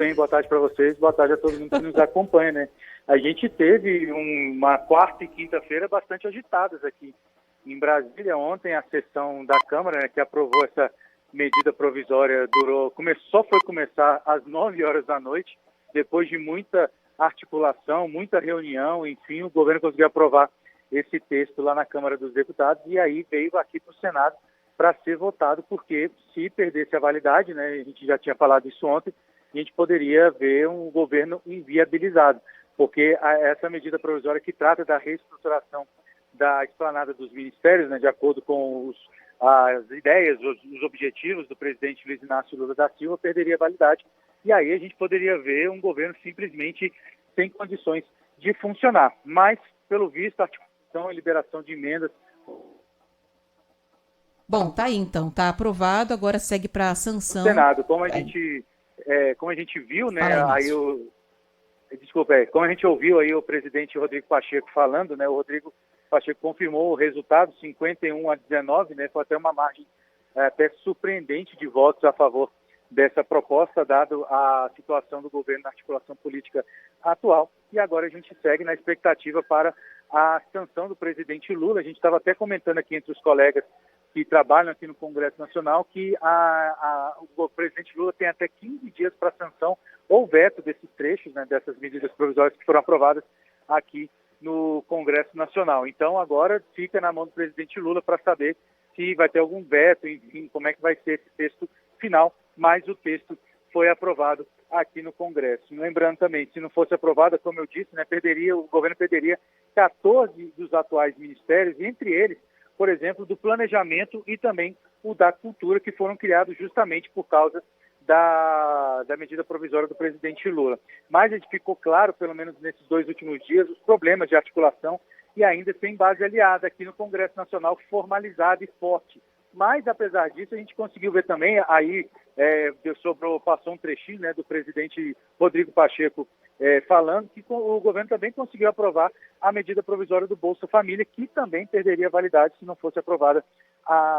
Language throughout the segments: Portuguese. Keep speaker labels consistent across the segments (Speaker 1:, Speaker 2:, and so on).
Speaker 1: Bem, boa tarde para vocês, boa tarde a todo mundo que nos acompanha, né? A gente teve uma quarta e quinta-feira bastante agitadas aqui em Brasília. Ontem a sessão da Câmara, né, que aprovou essa medida provisória, só foi começar às 9 horas da noite, depois de muita articulação, muita reunião, enfim, o governo conseguiu aprovar esse texto lá na Câmara dos Deputados e aí veio aqui para o Senado para ser votado, porque se perdesse a validade, né, a gente já tinha falado isso ontem, a gente poderia ver um governo inviabilizado, porque essa medida provisória que trata da reestruturação da esplanada dos ministérios, né, de acordo com as ideias, os objetivos do presidente Luiz Inácio Lula da Silva, perderia validade. E aí a gente poderia ver um governo simplesmente sem condições de funcionar. Mas, pelo visto, a articulação e liberação de emendas...
Speaker 2: Bom, tá aí então, tá aprovado, agora segue para a sanção.
Speaker 1: Senado, como a gente viu, né, como a gente ouviu aí o presidente Rodrigo Pacheco falando, né, o Rodrigo Pacheco confirmou o resultado, 51-19, né, foi até uma margem até surpreendente de votos a favor dessa proposta, dado a situação do governo na articulação política atual. E agora a gente segue na expectativa para a sanção do presidente Lula. A gente estava até comentando aqui entre os colegas que trabalham aqui no Congresso Nacional que o presidente Lula tem até 15 dias para sanção ou veto desses trechos, né, dessas medidas provisórias que foram aprovadas aqui no Congresso Nacional. Então agora fica na mão do presidente Lula para saber se vai ter algum veto, enfim, como é que vai ser esse texto final, mas o texto foi aprovado aqui no Congresso. Lembrando também, se não fosse aprovada, como eu disse, né, o governo perderia 14 dos atuais ministérios, entre eles, por exemplo, do planejamento e também o da cultura, que foram criados justamente por causa da medida provisória do presidente Lula. Mas ficou claro, pelo menos nesses 2 últimos dias, os problemas de articulação e ainda sem base aliada aqui no Congresso Nacional, formalizada e forte. Mas, apesar disso, a gente conseguiu ver também, aí passou um trechinho, né, do presidente Rodrigo Pacheco falando que o governo também conseguiu aprovar a medida provisória do Bolsa Família, que também perderia validade se não fosse aprovada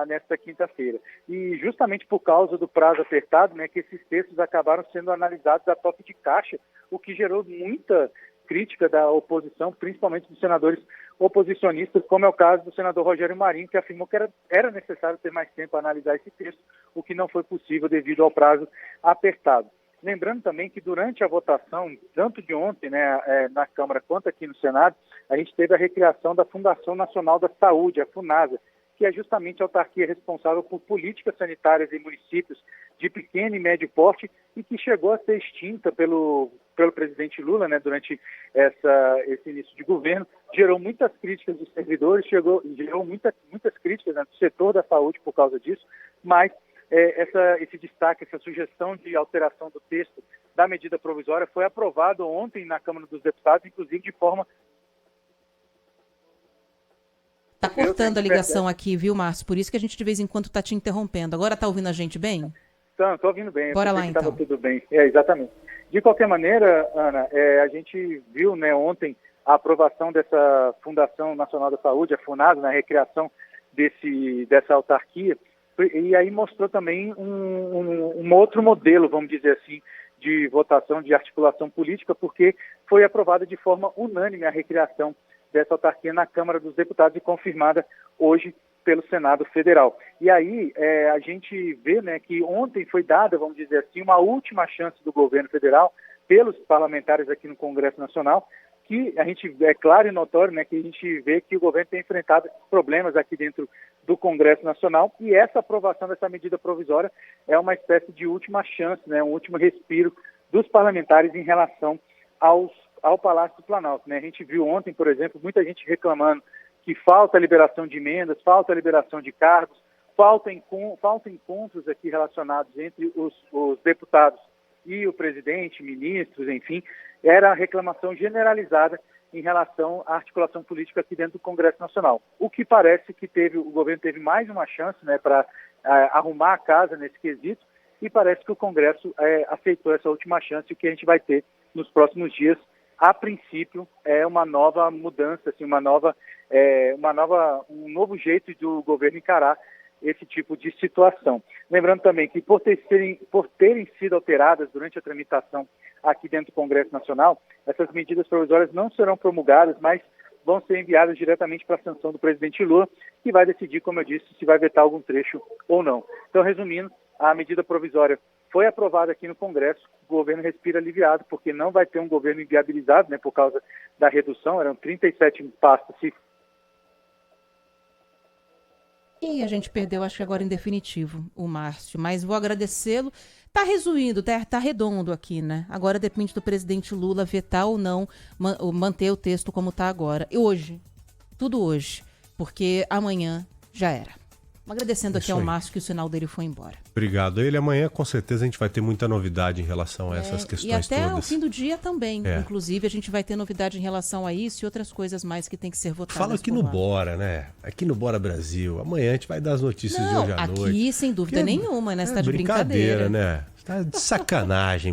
Speaker 1: nesta quinta-feira. E justamente por causa do prazo apertado, né, que esses textos acabaram sendo analisados a toque de caixa, o que gerou muita crítica da oposição, principalmente dos senadores oposicionistas, como é o caso do senador Rogério Marinho, que afirmou que era necessário ter mais tempo para analisar esse texto, o que não foi possível devido ao prazo apertado. Lembrando também que durante a votação, tanto de ontem, né, na Câmara quanto aqui no Senado, a gente teve a recriação da Fundação Nacional da Saúde, a FUNASA, que é justamente a autarquia responsável por políticas sanitárias em municípios de pequeno e médio porte e que chegou a ser extinta pelo presidente Lula, né, durante esse início de governo. Gerou muitas críticas dos servidores, gerou muitas críticas, né, do setor da saúde por causa disso, mas esse destaque, essa sugestão de alteração do texto da medida provisória foi aprovado ontem na Câmara dos Deputados, inclusive de forma...
Speaker 2: Tá cortando a ligação aqui, viu, Márcio? Por isso que a gente de vez em quando tá te interrompendo. Agora tá ouvindo a gente bem?
Speaker 1: Estou ouvindo bem.
Speaker 2: Bora lá, então.
Speaker 1: Estava tudo bem. Exatamente. De qualquer maneira, Ana, a gente viu, né, ontem a aprovação dessa Fundação Nacional da Saúde, a FUNASA, na recriação dessa autarquia, e aí mostrou também um outro modelo, vamos dizer assim, de votação, de articulação política, porque foi aprovada de forma unânime a recriação dessa autarquia na Câmara dos Deputados e confirmada hoje pelo Senado Federal. E aí a gente vê, né, que ontem foi dada, vamos dizer assim, uma última chance do governo federal pelos parlamentares aqui no Congresso Nacional, que a gente é claro e notório, né, que a gente vê que o governo tem enfrentado problemas aqui dentro do Congresso Nacional e essa aprovação dessa medida provisória é uma espécie de última chance, né, um último respiro dos parlamentares em relação ao Palácio do Planalto, né? A gente viu ontem, por exemplo, muita gente reclamando que falta liberação de emendas, falta liberação de cargos, falta encontros aqui relacionados entre os deputados e o presidente, ministros, enfim, era a reclamação generalizada em relação à articulação política aqui dentro do Congresso Nacional. O que parece que o governo teve mais uma chance, né, para arrumar a casa nesse quesito, e parece que o Congresso aceitou essa última chance. O que a gente vai ter nos próximos dias, a princípio, é uma nova mudança, assim, um novo jeito do governo encarar esse tipo de situação. Lembrando também que por terem sido alteradas durante a tramitação aqui dentro do Congresso Nacional, essas medidas provisórias não serão promulgadas, mas vão ser enviadas diretamente para a sanção do presidente Lula, que vai decidir, como eu disse, se vai vetar algum trecho ou não. Então, resumindo, a medida provisória foi aprovada aqui no Congresso, o governo respira aliviado, porque não vai ter um governo inviabilizado, né, por causa da redução, eram 37 pastas.
Speaker 2: E a gente perdeu, acho que agora em definitivo, o Márcio, mas vou agradecê-lo. Tá resumindo, tá redondo aqui, né? Agora depende do presidente Lula vetar ou não, manter o texto como tá agora. E hoje, tudo hoje, porque amanhã já era. Agradecendo aqui ao Márcio que o sinal dele foi embora.
Speaker 3: Obrigado a ele. Amanhã, com certeza, a gente vai ter muita novidade em relação a essas questões todas.
Speaker 2: E até o fim do dia também. Inclusive, a gente vai ter novidade em relação a isso e outras coisas mais que tem que ser votadas.
Speaker 3: Fala aqui no Bora, né? Aqui no Bora Brasil. Amanhã a gente vai dar as notícias de hoje à noite.
Speaker 2: Aqui, sem dúvida nenhuma, né? Você tá de brincadeira,
Speaker 3: né? Tá de sacanagem.